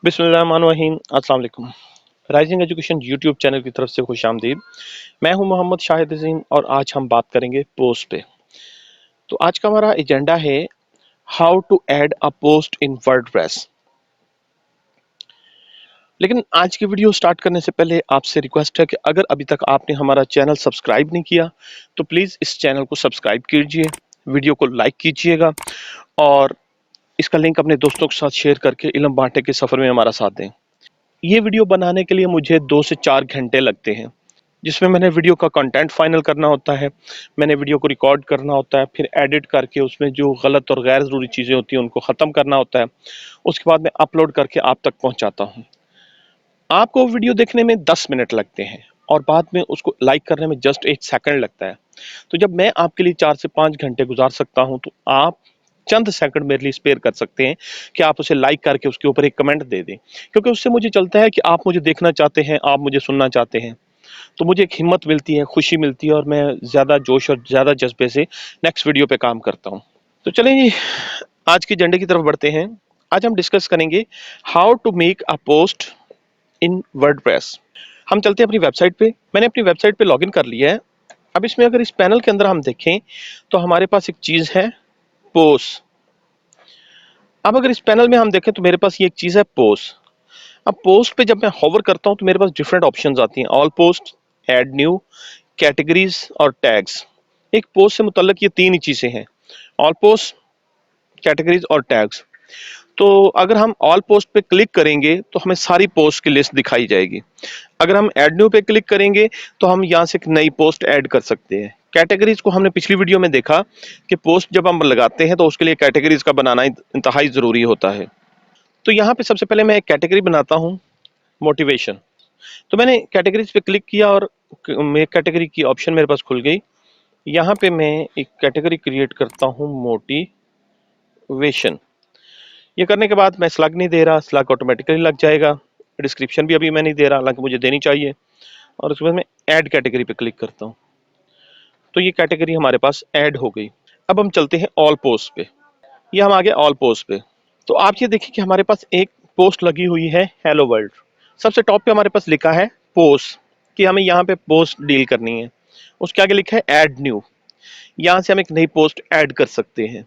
बिस्मिल्लाहिर्रहमानिर्रहीम। अस्सलाम वालेकुम। राइजिंग एजुकेशन यूट्यूब चैनल की तरफ से खुश आमदीद। मैं हूं मोहम्मद शाहिद अजीम और आज हम बात करेंगे पोस्ट पे। तो आज का हमारा एजेंडा है how to add a post in WordPress. लेकिन आज की वीडियो स्टार्ट करने से पहले आपसे रिक्वेस्ट है कि अगर अभी तक आपने हमारा चैनल सब्सक्राइब नहीं किया तो प्लीज़ इस चैनल को सब्सक्राइब कीजिए, वीडियो को लाइक कीजिएगा और इसका लिंक अपने दोस्तों के साथ शेयर करके इल्म बांटने के सफ़र में हमारा साथ दें। ये वीडियो बनाने के लिए मुझे 2 से 4 घंटे लगते हैं, जिसमें मैंने वीडियो का कंटेंट फाइनल करना होता है, मैंने वीडियो को रिकॉर्ड करना होता है, फिर एडिट करके उसमें जो गलत और गैर ज़रूरी चीज़ें होती हैं उनको ख़त्म करना होता है। उसके बाद मैं अपलोड करके आप तक पहुंचाता हूं। आपको वीडियो देखने में 10 मिनट लगते हैं और बाद में उसको लाइक करने में जस्ट 1 सेकंड लगता है। तो जब मैं आपके लिए 4 से 5 घंटे गुजार सकता हूं तो आप चंद सेकंड मेरे लिए स्पेयर कर सकते हैं कि आप उसे लाइक करके उसके ऊपर एक कमेंट दे दें, क्योंकि उससे मुझे चलता है कि आप मुझे देखना चाहते हैं, आप मुझे सुनना चाहते हैं। तो मुझे एक हिम्मत मिलती है, खुशी मिलती है और मैं ज़्यादा जोश और ज़्यादा जज्बे से नेक्स्ट वीडियो पे काम करता हूँ। तो चलें जी, आज के एजेंडे की तरफ बढ़ते हैं। आज हम डिस्कस करेंगे how to make a post in WordPress. हम चलते हैं अपनी वेबसाइट पे। मैंने अपनी वेबसाइट पे लॉगिन कर लिया है। अब इसमें अगर इस पैनल के अंदर हम देखें तो हमारे पास एक चीज़ है पोस्ट। अब अगर इस पैनल में हम देखें तो मेरे पास ये एक चीज़ है पोस्ट। अब पोस्ट पे जब मैं होवर करता हूं तो मेरे पास डिफरेंट ऑप्शंस आती हैं, all post, add new, categories और टैग्स। एक पोस्ट से मुतल्लिक ये तीन ही चीज़ें हैं, ऑल पोस्ट, कैटेगरीज और टैग्स। तो अगर हम ऑल पोस्ट पे क्लिक करेंगे तो हमें सारी पोस्ट की लिस्ट दिखाई जाएगी। अगर हम ऐड न्यू पे क्लिक करेंगे तो हम यहाँ से एक नई पोस्ट ऐड कर सकते हैं। कैटेगरीज को हमने पिछली वीडियो में देखा कि पोस्ट जब हम लगाते हैं तो उसके लिए कैटेगरीज का बनाना इंतहाई ज़रूरी होता है। तो यहाँ पे सबसे पहले मैं एक कैटेगरी बनाता हूँ, मोटिवेशन। तो मैंने कैटेगरीज पे क्लिक किया और मेरे कैटेगरी की ऑप्शन मेरे पास खुल गई। यहाँ पे मैं एक कैटेगरी क्रिएट करता हूँ, मोटिवेशन। ये करने के बाद मैं स्लग नहीं दे रहा, स्लग ऑटोमेटिकली लग जाएगा। डिस्क्रिप्शन भी अभी मैं नहीं दे रहा, हालांकि मुझे देनी चाहिए। और उसके बाद मैं ऐड कैटेगरी पे क्लिक करता हूँ तो ये कैटेगरी हमारे पास ऐड हो गई। अब हम चलते हैं ऑल पोस्ट पे। ये हम आ गए ऑल पोस्ट पे। तो आप ये देखिए कि हमारे पास एक पोस्ट लगी हुई है, हेलो वर्ल्ड। सबसे टॉप पे हमारे पास लिखा है पोस्ट, कि हमें यहाँ पे पोस्ट डील करनी है। उसके आगे लिखा है ऐड न्यू, यहाँ से हम एक नई पोस्ट ऐड कर सकते हैं।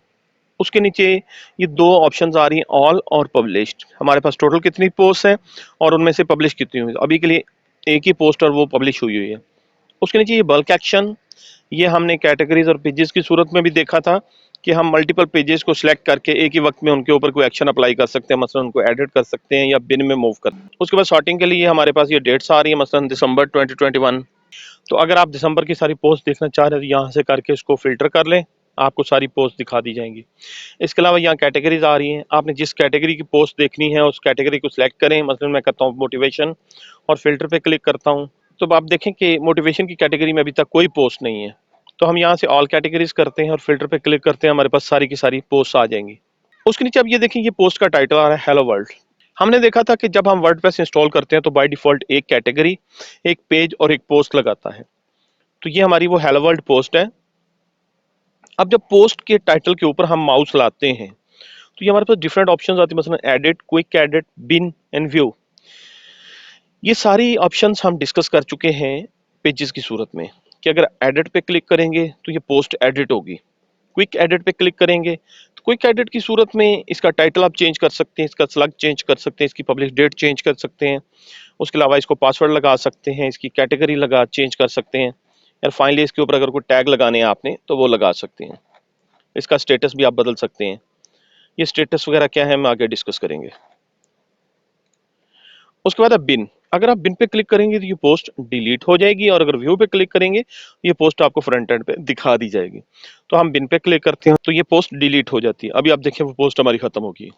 उसके नीचे ये दो ऑप्शंस आ रही हैं, ऑल और पब्लिश्ड। हमारे पास टोटल कितनी पोस्ट है और उनमें से पब्लिश कितनी हुई। अभी के लिए एक ही पोस्ट और वो पब्लिश हुई हुई है। उसके नीचे ये बल्क एक्शन, ये हमने कैटेगरीज और पेजेस की सूरत में भी देखा था कि हम मल्टीपल पेजेस को सिलेक्ट करके एक ही वक्त में उनके ऊपर कोई एक्शन अप्लाई कर सकते हैं, मसलन उनको एडिट कर सकते हैं या बिन में मूव कर। उसके बाद सॉर्टिंग के लिए हमारे पास ये डेट्स आ रही है, मसलन दिसंबर 2021। तो अगर आप दिसंबर की सारी पोस्ट देखना चाह रहे हैं तो यहाँ से करके इसको फिल्टर कर लें, आपको सारी पोस्ट दिखा दी जाएंगी। इसके अलावा यहाँ कैटेगरीज आ रही हैं, आपने जिस कैटेगरी की पोस्ट देखनी है उस कैटेगरी को सिलेक्ट करें। मसलन मैं करता हूँ मोटिवेशन और फिल्टर पे क्लिक करता हूँ। तो आप देखें कि मोटिवेशन की कैटेगरी में अभी तक कोई पोस्ट नहीं है। तो हम यहाँ से ऑल कैटेगरीज करते हैं और फिल्टर पे क्लिक करते हैं, हमारे पास सारी की सारी पोस्ट आ जाएंगी। उसके नीचे अब ये देखें, ये पोस्ट का टाइटल आ रहा है हेलो वर्ल्ड। हमने देखा था कि जब हम वर्डप्रेस इंस्टॉल करते हैं तो बाय डिफॉल्ट एक कैटेगरी, एक पेज और एक पोस्ट लगाता है। तो ये हमारी वो हेलो वर्ल्ड पोस्ट है। अब जब पोस्ट के टाइटल के ऊपर हम माउस लाते हैं तो ये हमारे पास डिफरेंट ऑप्शंस आती है, मसलन edit, quick edit, bin and view. ये सारी ऑप्शंस हम डिस्कस कर चुके हैं पेजेस की सूरत में कि अगर एडिट पे क्लिक करेंगे तो ये पोस्ट एडिट होगी। क्विक एडिट पे क्लिक करेंगे तो क्विक एडिट की सूरत में इसका टाइटल आप चेंज कर सकते हैं, इसका स्लग चेंज कर सकते हैं, इसकी पब्लिश डेट चेंज कर सकते हैं। उसके अलावा इसको पासवर्ड लगा सकते हैं, इसकी कैटेगरी लगा चेंज कर सकते हैं, और फाइनली इसके ऊपर अगर कोई टैग लगाने हैं आपने तो वो लगा सकते हैं। इसका स्टेटस भी आप बदल सकते हैं। ये स्टेटस वगैरह क्या है हम आगे डिस्कस करेंगे। उसके बाद अब बिन, अगर आप बिन पे क्लिक करेंगे तो ये पोस्ट डिलीट हो जाएगी और अगर व्यू पे क्लिक करेंगे ये पोस्ट आपको फ्रंट एंड पे दिखा दी जाएगी। तो हम बिन पे क्लिक करते हैं तो ये पोस्ट डिलीट हो जाती है। अभी आप देखिए वो पोस्ट हमारी खत्म होगी।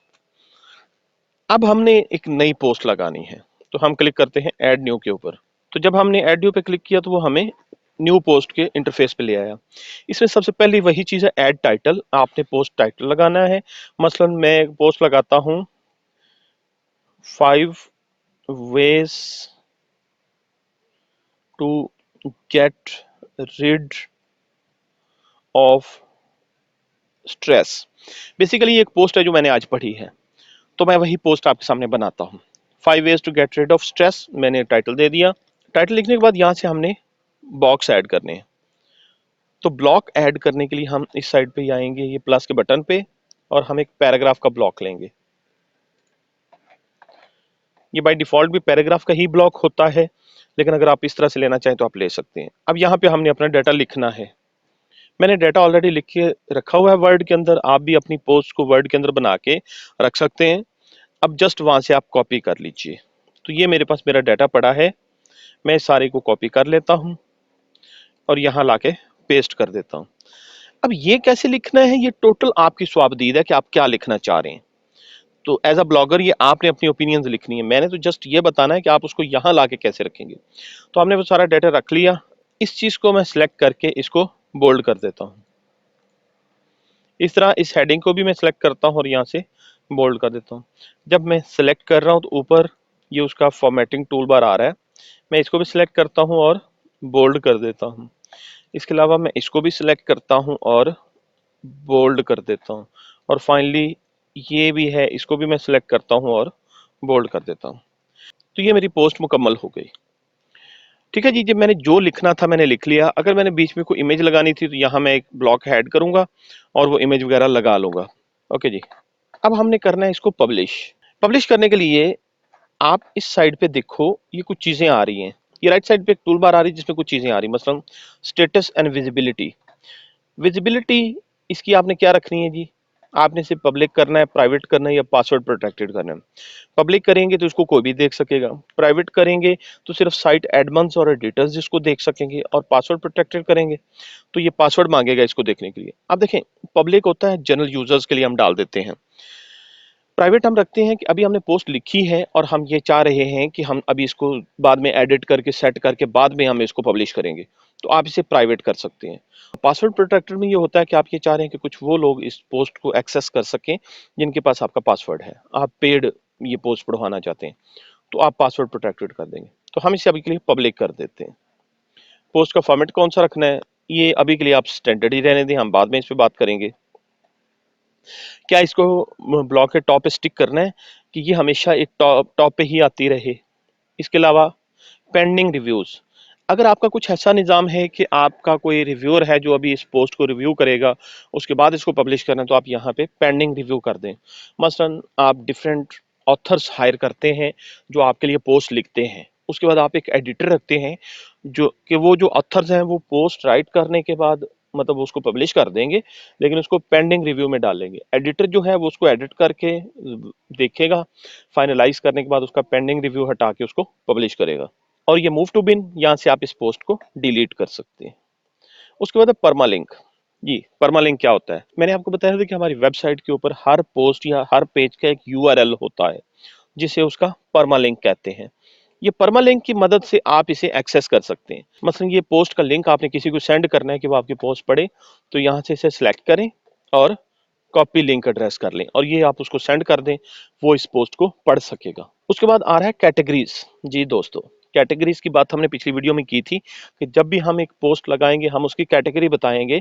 अब हमने एक नई पोस्ट लगानी है तो हम क्लिक करते हैं ऐड न्यू के ऊपर। तो जब हमने ऐड न्यू पे क्लिक किया तो वो हमें न्यू पोस्ट के इंटरफेस पे ले आया। इसमें सबसे पहले वही चीज़ है, ऐड टाइटल। आपने पोस्ट टाइटल लगाना है। मसलन मैं पोस्ट लगाता हूँ 5 ways to get rid of stress। Basically ये एक पोस्ट है जो मैंने आज पढ़ी है, तो मैं वही पोस्ट आपके सामने बनाता हूँ। 5 ways to get rid of stress, मैंने टाइटल दे दिया। टाइटल लिखने के बाद यहाँ से हमने बॉक्स ऐड करने हैं। तो ब्लॉक ऐड करने के लिए हम इस साइड पे आएंगे, ये प्लस के बटन पे, और हम एक पैराग्राफ का ब्लॉक लेंगे। ये बाय डिफॉल्ट भी पैराग्राफ का ही ब्लॉक होता है, लेकिन अगर आप इस तरह से लेना चाहें तो आप ले सकते हैं। अब यहाँ पे हमने अपना डाटा लिखना है। मैंने डाटा ऑलरेडी लिख के रखा हुआ है वर्ड के अंदर, आप भी अपनी पोस्ट को वर्ड के अंदर बना के रख सकते हैं। अब जस्ट वहां से आप कॉपी कर लीजिए। तो ये मेरे पास मेरा डाटा पड़ा है, मैं इस सारे को कॉपी कर लेता हूँ और यहाँ लाके पेस्ट कर देता हूँ। अब ये कैसे लिखना है, ये टोटल आपकी स्वाबदीद है कि आप क्या लिखना चाह रहे हैं। तो एज अ ब्लॉगर ये आपने अपनी ओपिनियंस लिखनी है, मैंने तो जस्ट ये बताना है कि आप उसको यहाँ लाके कैसे रखेंगे। तो हमने वो सारा डाटा रख लिया। इस चीज को मैं सिलेक्ट करके इसको बोल्ड कर देता हूँ। इस तरह इस हेडिंग को भी मैं सिलेक्ट करता हूँ और यहाँ से बोल्ड कर देता हूँ। जब मैं सिलेक्ट कर रहा हूँ तो ऊपर ये उसका फॉर्मेटिंग टूल बार आ रहा है, मैं इसको भी सिलेक्ट करता हूँ और बोल्ड कर देता हूँ। इसके अलावा मैं इसको भी सिलेक्ट करता हूँ और बोल्ड कर देता हूँ। और फाइनली ये भी है, इसको भी मैं सिलेक्ट करता हूँ और बोल्ड कर देता हूँ। तो ये मेरी पोस्ट मुकम्मल हो गई। ठीक है जी, जब मैंने जो लिखना था मैंने लिख लिया। अगर मैंने बीच में कोई इमेज लगानी थी तो यहाँ मैं एक ब्लॉक ऐड करूंगा और वो इमेज वगैरह लगा लूंगा। ओके जी, अब हमने करना है इसको पब्लिश। पब्लिश करने के लिए आप इस साइड पे देखो, ये कुछ चीजें आ रही हैं। ये राइट साइड पे एक टूल बार आ रही है जिसमें कुछ चीजें आ रही हैं, मसलन स्टेटस एंड विजिबिलिटी। विजिबिलिटी इसकी आपने क्या रखनी है जी, आपने सिर्फ पब्लिक करना है, प्राइवेट करना है या पासवर्ड प्रोटेक्टेड करना है। पब्लिक करेंगे तो इसको कोई भी देख सकेगा, प्राइवेट करेंगे तो सिर्फ साइट एडमन्स और एडिटर्स जिसको देख सकेंगे, और पासवर्ड प्रोटेक्टेड करेंगे तो ये पासवर्ड मांगेगा इसको देखने के लिए। अब देखें, पब्लिक होता है जनरल यूजर्स के लिए हम डाल देते हैं। प्राइवेट हम रखते हैं कि अभी हमने पोस्ट लिखी है और हम ये चाह रहे हैं कि हम अभी इसको बाद में एडिट करके सेट करके बाद में हम इसको पब्लिश करेंगे, तो आप इसे प्राइवेट कर सकते हैं। पासवर्ड प्रोटेक्टेड में ये होता है कि आप ये चाह रहे हैं कि कुछ वो लोग इस पोस्ट को एक्सेस कर सकें जिनके पास आपका पासवर्ड है, आप पेड ये पोस्ट बढ़वाना चाहते हैं, तो आप पासवर्ड प्रोटेक्टेड कर देंगे। तो हम इसे अभी के लिए पब्लिक कर देते हैं। पोस्ट का फॉर्मेट कौन सा रखना है, ये अभी के लिए आप स्टैंडर्ड ही रहने दें, हम बाद में इस पर बात करेंगे। क्या इसको ब्लॉक के टॉप पे स्टिक करना है कि ये हमेशा एक टॉप पे ही आती रहे। इसके अलावा पेंडिंग रिव्यूज, अगर आपका कुछ ऐसा निज़ाम है कि आपका कोई रिव्यूअर है जो अभी इस पोस्ट को रिव्यू करेगा, उसके बाद इसको पब्लिश करना है, तो आप यहाँ पे पेंडिंग रिव्यू कर दें। मसलन आप डिफरेंट ऑथर्स हायर करते हैं जो आपके लिए पोस्ट लिखते हैं, उसके बाद आप एक एडिटर रखते हैं जो कि वो जो ऑथर्स हैं वो पोस्ट राइट करने के बाद मतलब उसको पब्लिश कर देंगे, लेकिन उसको पेंडिंग रिव्यू में डालेंगे। एडिटर जो है वो उसको एडिट करके देखेगा, फाइनलाइज करने के बाद उसका पेंडिंग रिव्यू हटा के उसको पब्लिश करेगा। और ये मूव टू बिन, यहाँ से आप इस पोस्ट को डिलीट कर सकते हैं। उसके बाद परमालिंक। जी, परमालिंक क्या होता है, मैंने आपको बताया था कि हमारी वेबसाइट के ऊपर हर पोस्ट या हर पेज का एक यूआरएल होता है जिसे उसका परमालिंक कहते हैं। ये परमालिंक की मदद से आप इसे एक्सेस कर सकते हैं। मसलन ये पोस्ट का लिंक आपने किसी को सेंड करना है कि वो आपकी पोस्ट पढ़े, तो यहाँ से इसे सिलेक्ट करें और कॉपी लिंक एड्रेस कर लें और ये आप उसको सेंड कर दें, वो इस पोस्ट को पढ़ सकेगा। उसके बाद आ रहा है कैटेगरीज। जी दोस्तों, कैटेगरीज की बात हमने पिछली वीडियो में की थी कि जब भी हम एक पोस्ट लगाएंगे हम उसकी कैटेगरी बताएंगे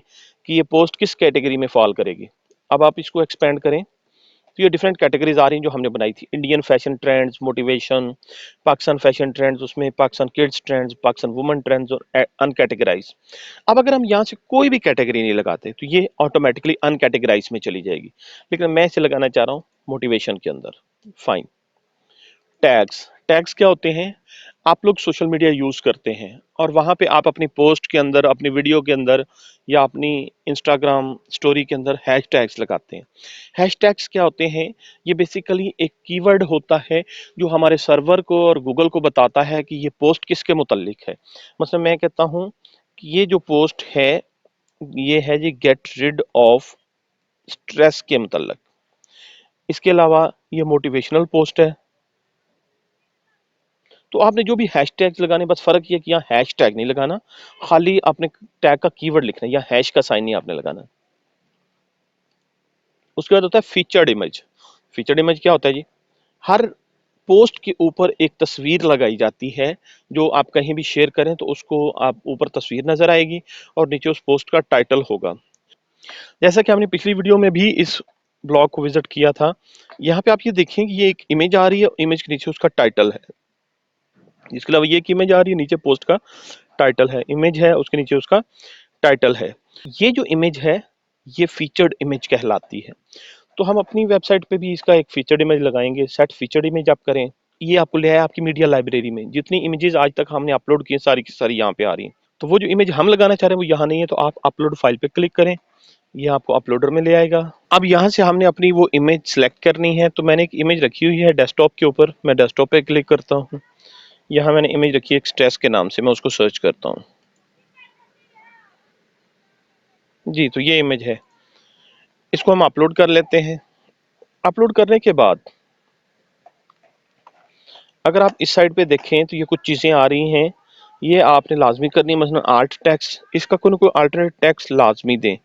कि ये पोस्ट किस कैटेगरी में फॉल करेगी। अब आप इसको एक्सपेंड करें तो ये डिफरेंट कैटेगरीज आ रही हैं जो हमने बनाई थी। Indian fashion trends, motivation, Pakistan fashion trends, उसमें Pakistan kids trends, Pakistan women trends और अनकैटेगराइज। अब अगर हम यहाँ से कोई भी कैटेगरी नहीं लगाते तो ये ऑटोमेटिकली अनकैटेगराइज में चली जाएगी, लेकिन मैं इसे लगाना चाह रहा हूँ मोटिवेशन के अंदर। फाइन। टैग्स, टैग्स क्या होते हैं, आप लोग सोशल मीडिया यूज करते हैं और वहां पे आप अपनी पोस्ट के अंदर, अपनी वीडियो के अंदर या अपनी इंस्टाग्राम स्टोरी के अंदर हैश टैग्स लगाते हैं। हैश टैग्स क्या होते हैं, ये बेसिकली एक कीवर्ड होता है जो हमारे सर्वर को और गूगल को बताता है कि ये पोस्ट किसके मुतल्लिक है। मतलब मैं कहता हूँ कि ये जो पोस्ट है ये है जी गेट रिड ऑफ स्ट्रेस के मुतल्लिक। इसके अलावा ये मोटिवेशनल पोस्ट है। तो आपने जो भी हैशटैग लगाने, बस फर्क ये कि यहाँ हैशटैग नहीं लगाना, खाली आपने टैग का कीवर्ड लिखना है या हैश का साइन नहीं आपने लगाना। उसके बाद होता है फीचर्ड इमेज। फीचर्ड इमेज क्या होता है जी, हर पोस्ट के ऊपर एक तस्वीर लगाई जाती है, जो आप कहीं भी शेयर करें तो उसको आप ऊपर तस्वीर नजर आएगी और नीचे उस पोस्ट का टाइटल होगा। जैसा कि हमने पिछली वीडियो में भी इस ब्लॉग को विजिट किया था यहाँ पे आप ये देखें कि ये एक इमेज आ रही है, इमेज के नीचे उसका टाइटल है। इसके अलावा ये एक इमेज आ रही है, नीचे पोस्ट का टाइटल है, इमेज है उसके नीचे उसका टाइटल है। ये जो इमेज है ये फीचर्ड इमेज कहलाती है। तो हम अपनी वेबसाइट पे भी इसका एक फीचर्ड इमेज लगाएंगे। सेट फीचर्ड इमेज आप करें, ये आपको ले आया आपकी मीडिया लाइब्रेरी में, जितनी इमेजेस आज तक हमने अपलोड की सारी की सारी यहाँ पे आ रही हैं। तो वो जो इमेज हम लगाना चाह रहे हैं वो यहाँ नहीं है, तो आप अपलोड फाइल पे क्लिक करें, ये आपको अपलोडर में ले आएगा। अब यहाँ से हमने अपनी वो इमेज सेलेक्ट करनी है। तो मैंने एक इमेज रखी हुई है डेस्कटॉप के ऊपर, मैं डेस्कटॉप पे क्लिक करता हूँ। यहाँ मैंने इमेज रखी है एक स्ट्रेस के नाम से, मैं उसको सर्च करता हूँ। जी, तो ये इमेज है, इसको हम अपलोड कर लेते हैं। अपलोड करने के बाद अगर आप इस साइड पे देखें तो ये कुछ चीज़ें आ रही हैं, ये आपने लाजमी करनी है। मसलन आल्ट टेक्स्ट, इसका कोई ना कोई अल्टरनेट टेक्स्ट लाजमी दें,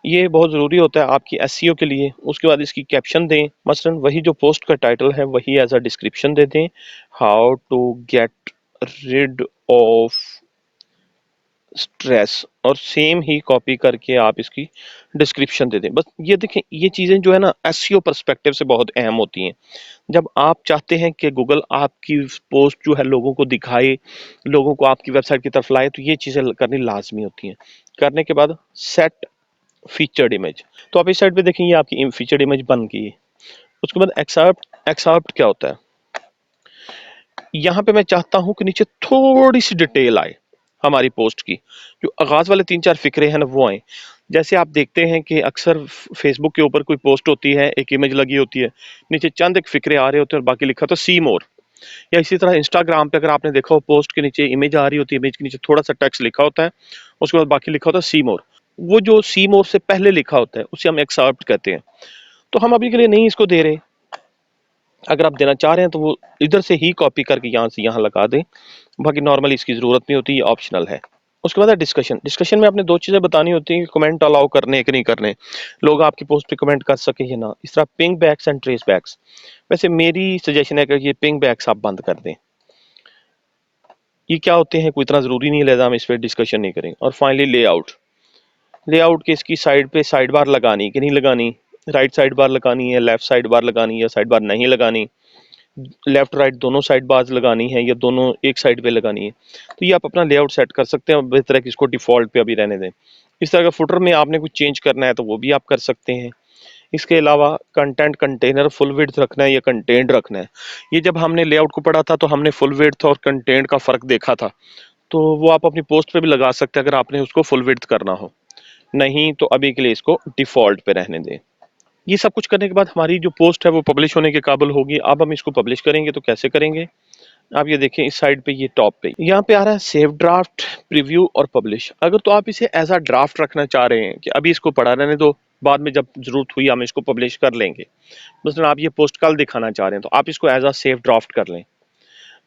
ये बहुत ज़रूरी होता है आपकी एसईओ के लिए। उसके बाद इसकी कैप्शन दें, मसलन वही जो पोस्ट का टाइटल है वही एज अ डिस्क्रिप्शन दे दें, how to get rid of stress, और सेम ही कॉपी करके आप इसकी डिस्क्रिप्शन दे दें। बस ये देखें, ये चीज़ें जो है ना एसईओ पर्सपेक्टिव से बहुत अहम होती हैं। जब आप चाहते हैं कि गूगल आपकी पोस्ट जो है लोगों को दिखाए, लोगों को आपकी वेबसाइट की तरफ लाए, तो ये चीज़ें करनी लाजमी होती हैं। करने के बाद सेट फीचर्ड इमेज, तो आप इस साइड पे देखें ये आपकी फीचर्ड इमेज बन गई है। उसके बाद एक्सेप्ट, एक्सेप्ट क्या होता है, यहाँ पे मैं चाहता हूँ कि नीचे थोड़ी सी डिटेल आए हमारी पोस्ट की, जो आगाज वाले 3-4 फिक्रे हैं ना वो आए। जैसे आप देखते हैं कि अक्सर फेसबुक के ऊपर कोई पोस्ट होती है, एक इमेज लगी होती है, नीचे चंद एक फिक्रे आ रहे होते हैं और बाकी लिखा तो सी मोर। या इसी तरह इंस्टाग्राम पे अगर आपने देखा हो, पोस्ट के नीचे इमेज आ रही होती है, इमेज के नीचे थोड़ा सा टेक्स्ट लिखा होता है, उसके बाद बाकी लिखा होता है सी मोर। वो जो सी मोर से पहले लिखा होता है उसे हम एक्सेप्ट कहते हैं। तो हम अभी के लिए नहीं इसको दे रहे, अगर आप देना चाह रहे हैं तो वो इधर से ही कॉपी करके यहाँ से यहाँ लगा दें, बाकी नॉर्मली इसकी ज़रूरत नहीं होती, ये ऑप्शनल है। उसके बाद है डिस्कशन। डिस्कशन में आपने दो चीज़ें बतानी होती हैं कि कमेंट अलाउ करने हैं कि नहीं करने, लोग आपकी पोस्ट पे कमेंट कर सके या ना। इस तरह ping backs and trace backs, वैसे मेरी सजेशन है कि ये पिंग बैक्स आप बंद कर दें। ये क्या होते हैं कोई इतना ज़रूरी नहीं है, लिहाजा हम इस पर डिस्कशन नहीं करें। और फाइनली लेआउट, लेआउट के इसकी साइड पे साइड बार लगानी कि नहीं लगानी, राइट साइड बार लगानी है, लेफ्ट साइड बार लगानी है, साइड बार नहीं लगानी, लेफ्ट राइट दोनों साइड बार्स लगानी है या दोनों एक साइड पे लगानी है। तो ये आप अपना लेआउट सेट कर सकते हैं, बेहतर है कि इसको डिफॉल्ट पे अभी रहने दें। इस तरह का फुटर में आपने कुछ चेंज करना है तो वो भी आप कर सकते हैं। इसके अलावा कंटेंट कंटेनर फुल विड्थ रखना है या कंटेंट रखना है, ये जब हमने लेआउट को पढ़ा था तो हमने फुल विड्थ और कंटेंट का फ़र्क देखा था, तो वो आप अपनी पोस्ट पे भी लगा सकते हैं अगर आपने उसको फुल विड्थ करना हो। नहीं तो अभी के लिए इसको डिफ़ॉल्ट पे रहने दें। ये सब कुछ करने के बाद हमारी जो पोस्ट है वो पब्लिश होने के काबिल होगी। अब हम इसको पब्लिश करेंगे तो कैसे करेंगे, आप ये देखें इस साइड पे, ये टॉप पे यहाँ पे आ रहा है सेव ड्राफ्ट, प्रीव्यू और पब्लिश। अगर तो आप इसे एज अ ड्राफ्ट रखना चाह रहे हैं कि अभी इसको पढ़ा रहने दो, बाद में जब जरूरत हुई हम इसको पब्लिश कर लेंगे, मतलब आप ये पोस्ट कल दिखाना चाह रहे हैं तो आप इसको एज अ सेव ड्राफ्ट कर लें।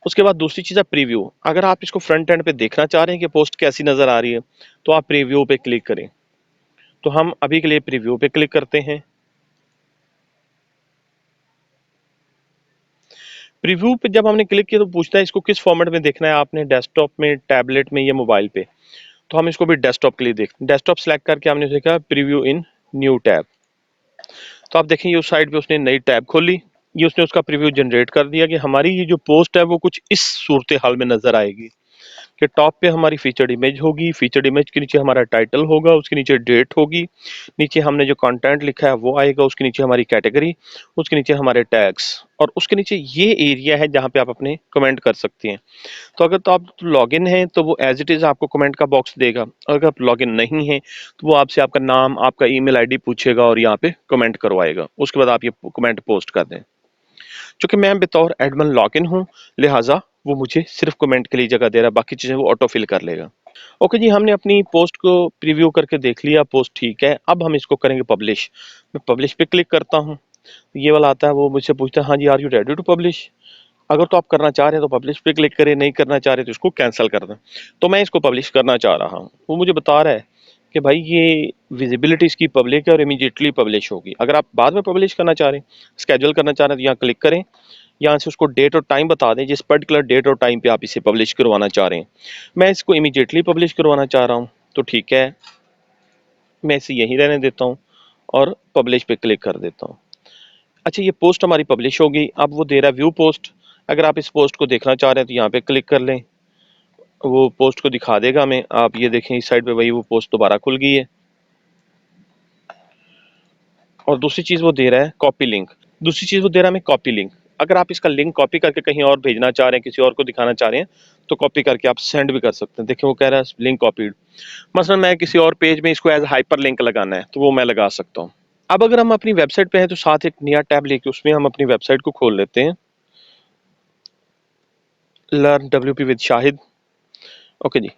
उसके बाद दूसरी चीज़ है प्रीव्यू। अगर आप इसको फ्रंट एंड पे देखना चाह रहे हैं कि पोस्ट कैसी नज़र आ रही है तो आप प्रीव्यू पे क्लिक करें। तो हम अभी के लिए प्रीव्यू पे क्लिक करते हैं। प्रीव्यू पे जब हमने क्लिक किया तो पूछता है इसको किस फॉर्मेट में देखना है आपने, डेस्कटॉप में, टैबलेट में या मोबाइल पे। तो हम इसको भी डेस्कटॉप के लिए देख, डेस्कटॉप सेलेक्ट करके हमने देखा प्रीव्यू इन न्यू टैब। तो आप देखेंगे उस साइड पे उसने नई टैब खोली, ये उसने उसका प्रीव्यू जनरेट कर दिया कि हमारी ये जो पोस्ट है वो कुछ इस सूरत हाल में नजर आएगी कि टॉप पे हमारी फीचर्ड इमेज होगी, फीचर्ड इमेज के नीचे हमारा टाइटल होगा, उसके नीचे डेट होगी, नीचे हमने जो कंटेंट लिखा है वो आएगा, उसके नीचे हमारी कैटेगरी, उसके नीचे हमारे टैग्स, और उसके नीचे ये एरिया है जहाँ पे आप अपने कमेंट कर सकते हैं। तो अगर तो आप लॉगिन हैं तो वो एज इट इज़ आपको कमेंट का बॉक्स देगा, अगर आप लॉगिन नहीं हैं तो वो आपसे आपका नाम, आपका ईमेल आईडी पूछेगा और यहाँ पे कमेंट करवाएगा। उसके बाद आप ये कमेंट पोस्ट कर दें। चूंकि मैं बतौर एडमिन लॉगिन हूँ, लिहाजा वो मुझे सिर्फ कमेंट के लिए जगह दे रहा है, बाकी चीज़ें वो ऑटो फिल कर लेगा। ओके जी, हमने अपनी पोस्ट को प्रीव्यू करके देख लिया, पोस्ट ठीक है। अब हम इसको करेंगे पब्लिश। मैं पब्लिश पे क्लिक करता हूँ, ये वाला आता है, वो मुझसे पूछता है हाँ जी are you ready to publish. अगर तो आप करना चाह रहे हैं तो पब्लिश पे क्लिक करें, नहीं करना चाह रहे तो इसको कैंसिल कर दें। तो मैं इसको पब्लिश करना चाह रहा हूँ, वो मुझे बता रहा है कि भाई ये विजिबिलिटी इसकी पब्लिक है और इमीडिएटली पब्लिश होगी। अगर आप बाद में पब्लिश करना चाह रहे हैं, स्केड्यूल करना चाह रहे हैं, तो यहाँ क्लिक करें, यहाँ से उसको डेट और टाइम बता दें जिस पर्टिकुलर डेट और टाइम पे आप इसे पब्लिश करवाना चाह रहे हैं। मैं इसको इमीडिएटली पब्लिश करवाना चाह रहा हूँ, तो ठीक है, मैं इसे यहीं रहने देता हूँ और पब्लिश पे क्लिक कर देता हूँ। अच्छा, ये पोस्ट हमारी पब्लिश हो गई। अब वो दे रहा है व्यू पोस्ट। अगर आप इस पोस्ट को देखना चाह रहे हैं तो यहाँ पे क्लिक कर लें, वो पोस्ट को दिखा देगा हमें। आप ये देखें इस साइड पे वही वो पोस्ट दोबारा खुल गई है। और दूसरी चीज़ वो दे रहा है कॉपी लिंक। दूसरी चीज़ वो दे रहा है हमें कॉपी लिंक। अगर आप इसका लिंक कॉपी करके कहीं और भेजना चाह रहे हैं, किसी और को दिखाना चाह रहे हैं, तो कॉपी करके आप सेंड भी कर सकते हैं। देखिए वो कह रहा है लिंक कॉपीड। मसलन मैं किसी और पेज में इसको एज हाइपर लिंक लगाना है तो वो मैं लगा सकता हूँ। अब अगर हम अपनी वेबसाइट पे हैं तो साथ एक नया टैब लेके उसमें हम अपनी वेबसाइट को खोल लेते हैं, learn WP with Shahid. Okay जी,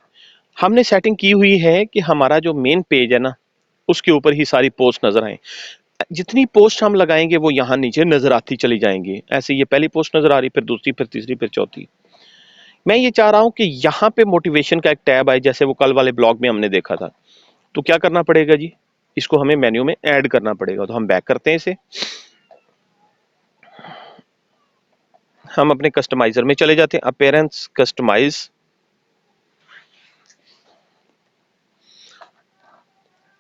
हमने सेटिंग की हुई है कि हमारा जो मेन पेज है ना, उसके ऊपर ही सारी पोस्ट नजर आए। जितनी पोस्ट हम लगाएंगे वो यहाँ नीचे नजर आती चली जाएंगी। ऐसे ये पहली पोस्ट नजर आ रही, फिर दूसरी, फिर तीसरी, फिर चौथी। मैं ये चाह रहा हूँ कि यहाँ पे मोटिवेशन का एक टैब आए, जैसे वो कल वाले ब्लॉग में हमने देखा था। तो क्या करना पड़ेगा जी, इसको हमें मेन्यू में ऐड करना पड़ेगा। तो हम बैक करते हैं इसे, हम अपने कस्टमाइजर में चले जाते हैं, अपीयरेंस, कस्टमाइज।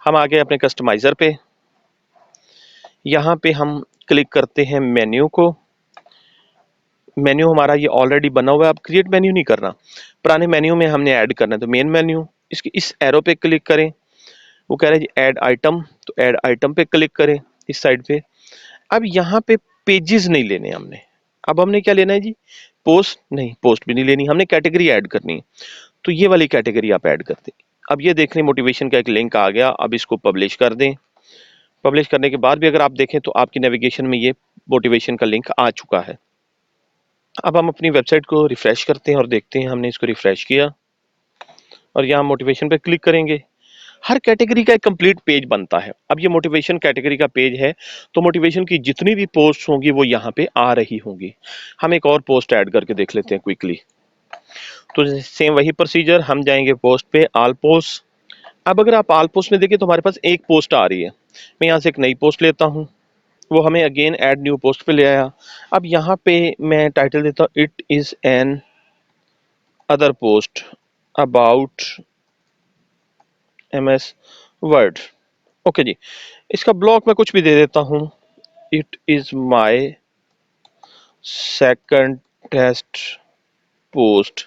हम आ गए अपने कस्टमाइजर पे। यहाँ पे हम क्लिक करते हैं मेन्यू को। मेन्यू हमारा ये ऑलरेडी बना हुआ है, अब क्रिएट मेन्यू नहीं करना, पुराने मेन्यू में हमने ऐड करना है। तो मेन मेन्यू, इसकी इस एरो पे क्लिक करें। वो कह रहे हैं जी ऐड आइटम, तो ऐड आइटम पे क्लिक करें इस साइड पे। अब यहाँ पे पेजेस नहीं लेने हमने। अब हमने क्या लेना है जी, पोस्ट नहीं, पोस्ट भी नहीं लेनी, हमने कैटेगरी ऐड करनी है। तो ये वाली कैटेगरी आप ऐड कर दें। अब ये देख लें मोटिवेशन का एक लिंक आ गया। अब इसको पब्लिश कर दें। पब्लिश करने के बाद भी अगर आप देखें तो आपकी नेविगेशन में ये मोटिवेशन का लिंक आ चुका है। अब हम अपनी वेबसाइट को रिफ्रेश करते हैं और देखते हैं, हमने इसको रिफ्रेश किया और यहाँ मोटिवेशन पे क्लिक करेंगे। हर कैटेगरी का एक कंप्लीट पेज बनता है। अब ये मोटिवेशन कैटेगरी का पेज है, तो मोटिवेशन की जितनी भी पोस्ट होंगी वो यहाँ पे आ रही होंगी। हम एक और पोस्ट ऐड करके देख लेते हैं क्विकली। तो सेम वही प्रोसीजर, हम जाएंगे पोस्ट पे, ऑल पोस्ट। अब अगर आप ऑल पोस्ट में देखिए तो हमारे पास एक पोस्ट आ रही है। मैं यहाँ से एक नई पोस्ट लेता हूँ, वो हमें अगेन ऐड न्यू पोस्ट पे ले आया। अब यहाँ पे मैं टाइटल देता हूँ it is an other post about MS word. Okay जी, इसका ब्लॉक मैं कुछ भी दे देता हूँ, it is my second test post.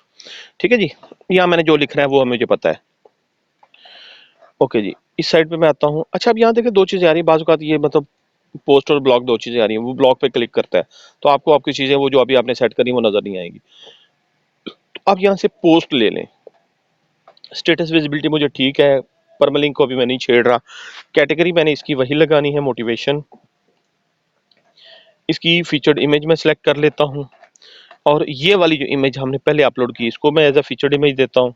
ठीक है जी, यहाँ मैंने जो लिख रहा है वो मुझे पता है। ओके जी, इस साइड पे मैं आता हूँ। अच्छा, अब यहाँ देखिए दो चीज़ें आ रही है बाज़ औक़ात, ये मतलब पोस्ट और ब्लॉक दो चीज़ें आ रही हैं। वो ब्लॉक पे क्लिक करता है तो आपको आपकी चीज़ें वो जो अभी आपने सेट करी वो नज़र नहीं आएगी। तो आप यहाँ से पोस्ट ले लें। स्टेटस विजिबिलिटी मुझे ठीक है, परमलिंक को अभी मैं नहीं छेड़ रहा। कैटेगरी मैंने इसकी वही लगानी है, मोटिवेशन। इसकी फीचर्ड इमेज में सेलेक्ट कर लेता हूँ और ये वाली जो इमेज हमने पहले अपलोड की इसको मैं एज अ फीचर्ड इमेज देता हूँ।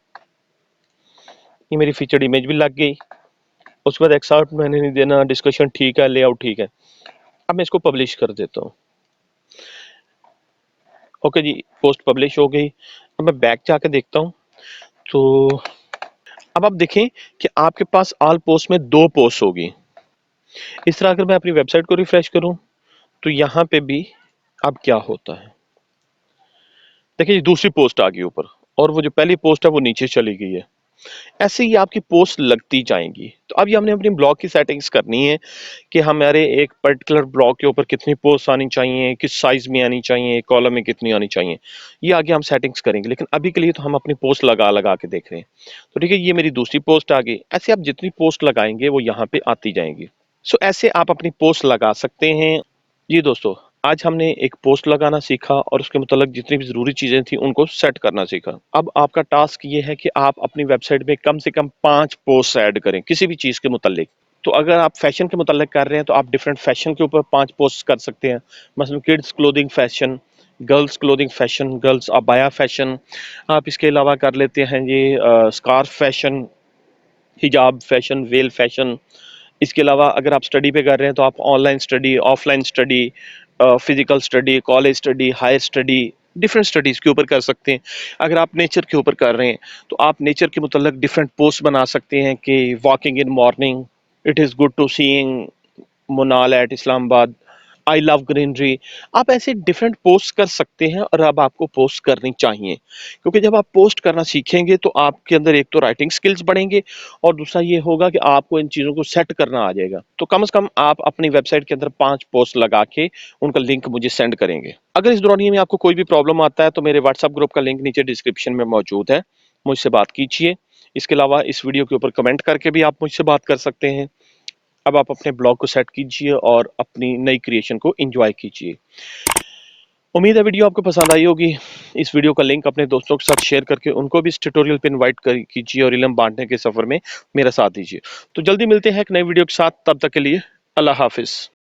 ये मेरी फीचर्ड इमेज भी लग गई। उसके बाद एक्सआउट मैंने नहीं देना, डिस्कशन ठीक है, लेआउट ठीक है। अब मैं इसको पब्लिश कर देता हूँ। ओके जी, पोस्ट पब्लिश हो गई। अब मैं बैक जाके देखता हूँ तो अब आप देखें कि आपके पास ऑल पोस्ट में दो पोस्ट होगी। इस तरह अगर मैं अपनी वेबसाइट को रिफ्रेश करूं तो यहाँ पे भी अब क्या होता है, देखिए दूसरी पोस्ट आ गई ऊपर और वो जो पहली पोस्ट है वो नीचे चली गई है। ऐसे ही आपकी पोस्ट लगती जाएंगी। तो अब ये हमने अपनी ब्लॉग की सेटिंग्स करनी है कि हमारे एक पर्टिकुलर ब्लॉग के ऊपर कितनी पोस्ट आनी चाहिए, किस साइज में आनी चाहिए, कॉलम में कितनी आनी चाहिए, ये आगे हम सेटिंग्स करेंगे। लेकिन अभी के लिए तो हम अपनी पोस्ट लगा लगा के देख रहे हैं। तो ठीक है, ये मेरी दूसरी पोस्ट आ गई। ऐसे आप जितनी पोस्ट लगाएंगे वो यहाँ पे आती जाएंगी। सो ऐसे आप अपनी पोस्ट लगा सकते हैं। जी दोस्तों, आज हमने एक पोस्ट लगाना सीखा और उसके मुतालिक जितनी भी ज़रूरी चीज़ें थी उनको सेट करना सीखा। अब आपका टास्क ये है कि आप अपनी वेबसाइट में कम से कम 5 पोस्ट ऐड करें किसी भी चीज़ के मुतालिक। तो अगर आप फैशन के मुतालिक कर रहे हैं तो आप डिफरेंट फैशन के ऊपर 5 पोस्ट कर सकते हैं। मसलन kids clothing fashion, girls clothing fashion, girls abaya fashion. आप इसके अलावा कर लेते हैं ये स्कार्फ फैशन, हिजाब फैशन, वेल फैशन। इसके अलावा अगर आप स्टडी पे कर रहे हैं तो आप online study, offline study, physical study, college study, higher study, different studies के ऊपर कर सकते हैं। अगर आप नेचर के ऊपर कर रहे हैं तो आप नेचर के मुतल्लक डिफरेंट पोस्ट बना सकते हैं कि walking in morning, it is good to seeing Monal at Islamabad, I love greenery, आप ऐसे डिफरेंट पोस्ट कर सकते हैं और अब आपको पोस्ट करनी चाहिए, क्योंकि जब आप पोस्ट करना सीखेंगे तो आपके अंदर एक तो राइटिंग स्किल्स बढ़ेंगे और दूसरा ये होगा कि आपको इन चीज़ों को सेट करना आ जाएगा। तो कम से कम आप अपनी वेबसाइट के अंदर 5 पोस्ट लगा के उनका लिंक मुझे सेंड करेंगे। अगर इस दौरान में आपको कोई भी प्रॉब्लम आता है तो मेरे व्हाट्सएप ग्रुप का लिंक नीचे डिस्क्रिप्शन में मौजूद है, मुझसे बात कीजिए। इसके अलावा इस वीडियो के ऊपर कमेंट करके भी आप मुझसे बात कर सकते हैं। अब आप अपने ब्लॉग को सेट कीजिए और अपनी नई क्रिएशन को एंजॉय कीजिए। उम्मीद है वीडियो आपको पसंद आई होगी। इस वीडियो का लिंक अपने दोस्तों के साथ शेयर करके उनको भी इस ट्यूटोरियल पे इनवाइट कीजिए और इल्म बांटने के सफर में मेरा साथ दीजिए। तो जल्दी मिलते हैं एक नई वीडियो के साथ, तब तक के लिए अल्लाह हाफिज।